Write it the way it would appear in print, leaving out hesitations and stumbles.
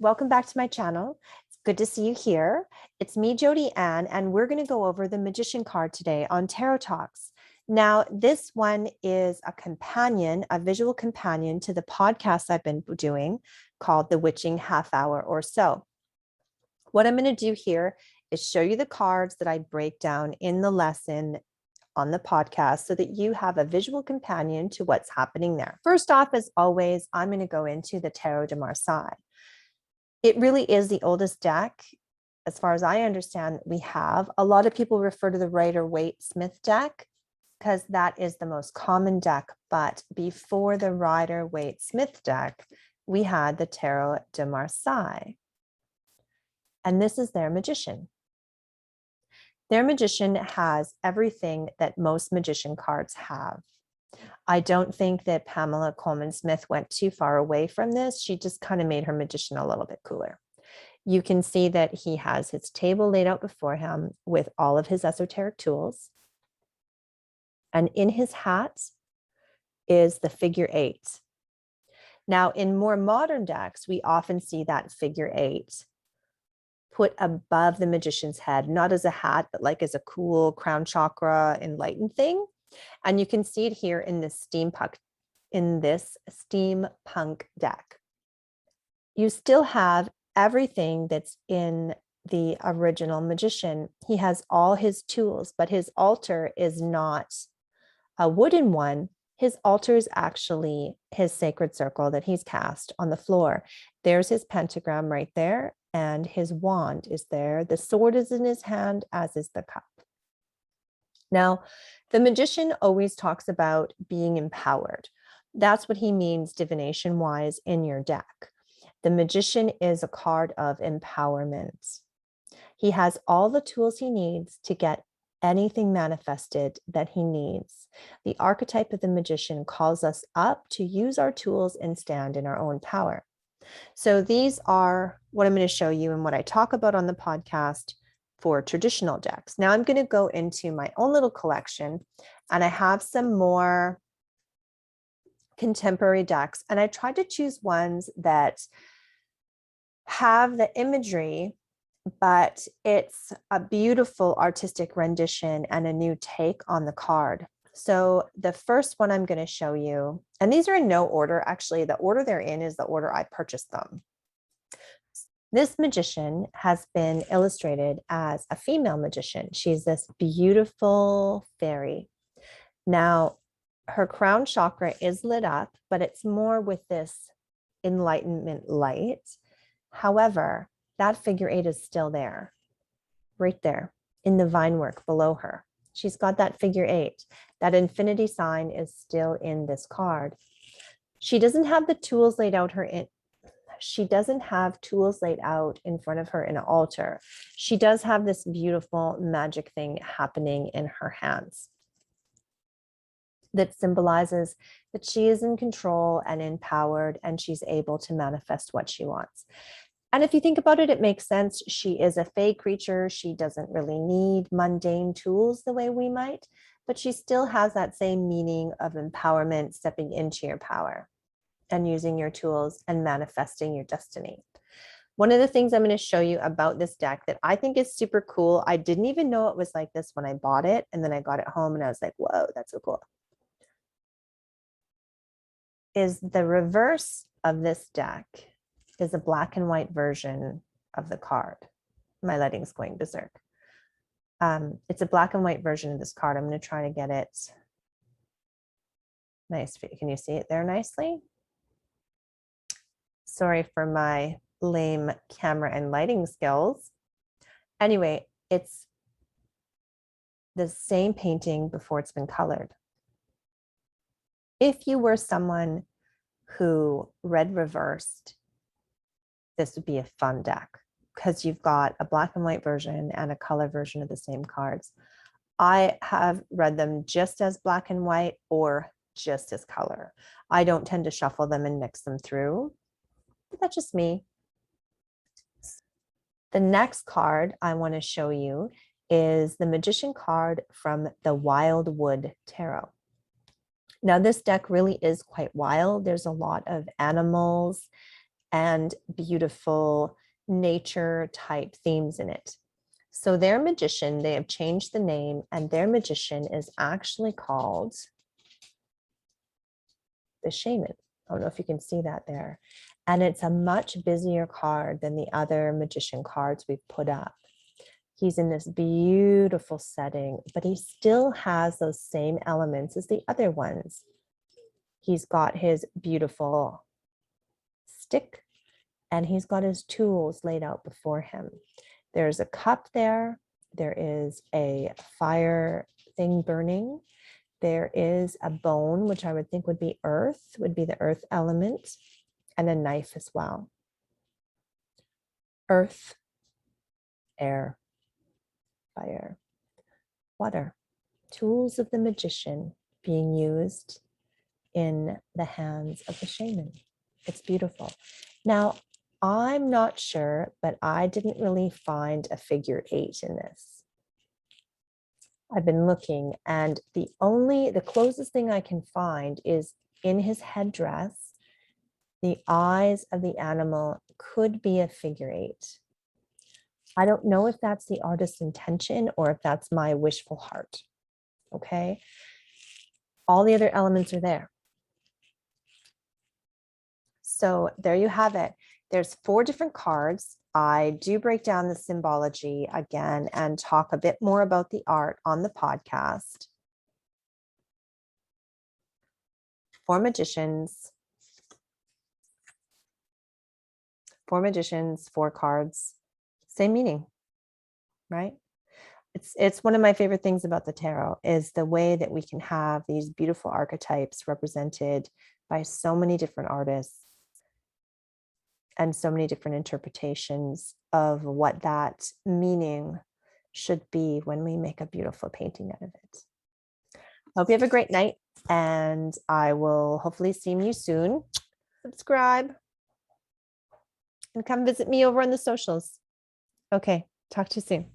welcome back to my channel. It's good to see you here. It's me, Jody Ann, and we're going to go over the Magician card today on Tarot Talks. Now, this one is a companion, a visual companion to the podcast I've been doing called The Witching Half Hour or So. What I'm going to do here is show you the cards that I break down in the lesson on the podcast so that you have a visual companion to what's happening there. First off, as always, I'm going to go into the Tarot de Marseille. It really is the oldest deck, as far as I understand, we have. A lot of people refer to the Rider-Waite-Smith deck because that is the most common deck. But before the Rider-Waite-Smith deck, we had the Tarot de Marseille. And this is their magician. Their magician has everything that most magician cards have. I don't think that Pamela Coleman Smith went too far away from this. She just kind of made her magician a little bit cooler. You can see that he has his table laid out before him with all of his esoteric tools. And in his hat is the figure 8. Now, in more modern decks, we often see that figure 8 put above the magician's head, not as a hat, but like as a cool crown chakra enlightened thing. And you can see it here in this steampunk deck. You still have everything that's in the original magician. He has all his tools, but his altar is not a wooden one. His altar is actually his sacred circle that he's cast on the floor. There's his pentagram right there, and his wand is there. The sword is in his hand, as is the cup. Now, the magician always talks about being empowered. That's what he means divination-wise in your deck. The magician is a card of empowerment. He has all the tools he needs to get anything manifested that he needs. The archetype of the magician calls us up to use our tools and stand in our own power. So these are what I'm going to show you and what I talk about on the podcast for traditional decks. Now I'm going to go into my own little collection, and I have some more contemporary decks, and I tried to choose ones that have the imagery, but it's a beautiful artistic rendition and a new take on the card. So the first one I'm going to show you, and these are in no order, actually, the order they're in is the order I purchased them. This magician has been illustrated as a female magician. She's this beautiful fairy. Now, her crown chakra is lit up, but it's more with this enlightenment light. However, that figure 8 is still there, right there in the vine work below her. She's got that figure 8. That infinity sign is still in this card. She doesn't have the tools laid out She doesn't have tools laid out in front of her in an altar. She does have this beautiful magic thing happening in her hands that symbolizes that she is in control and empowered, and she's able to manifest what she wants. And if you think about it, it makes sense. She is a fey creature. She doesn't really need mundane tools the way we might, but she still has that same meaning of empowerment, stepping into your power and using your tools and manifesting your destiny. One of the things I'm going to show you about this deck that I think is super cool, I didn't even know it was like this when I bought it, and then I got it home and I was like, whoa, that's so cool, is the reverse of this deck is a black and white version of the card. My lighting's going berserk. It's a black and white version of this card. I'm going to try to get it nice. Can you see it there nicely? Sorry for my lame camera and lighting skills. Anyway, it's the same painting before it's been colored. If you were someone who read reversed, this would be a fun deck because you've got a black and white version and a color version of the same cards. I have read them just as black and white or just as color. I don't tend to shuffle them and mix them through. That's just me. The next card I want to show you is the Magician card from the Wildwood Tarot. Now, this deck really is quite wild. There's a lot of animals and beautiful nature type themes in it. So their magician, they have changed the name, and their magician is actually called the Shaman. I don't know if you can see that there. And it's a much busier card than the other magician cards we've put up. He's in this beautiful setting, but he still has those same elements as the other ones. He's got his beautiful stick, and he's got his tools laid out before him. There's a cup there. There is a fire thing burning. There is a bone, which I would think would be earth, would be the earth element, and a knife as well. Earth, air, fire, water. Tools of the magician being used in the hands of the shaman. It's beautiful. Now, I'm not sure, but I didn't really find a figure 8 in this. I've been looking, and the closest thing I can find is in his headdress. The eyes of the animal could be a figure 8. I don't know if that's the artist's intention or if that's my wishful heart. Okay. All the other elements are there. So there you have it. There's 4 different cards. I do break down the symbology again and talk a bit more about the art on the podcast. 4 magicians, 4 cards, same meaning, right? It's one of my favorite things about the tarot is the way that we can have these beautiful archetypes represented by so many different artists and so many different interpretations of what that meaning should be when we make a beautiful painting out of it. Hope you have a great night, and I will hopefully see you soon. Subscribe and come visit me over on the socials. Okay, talk to you soon.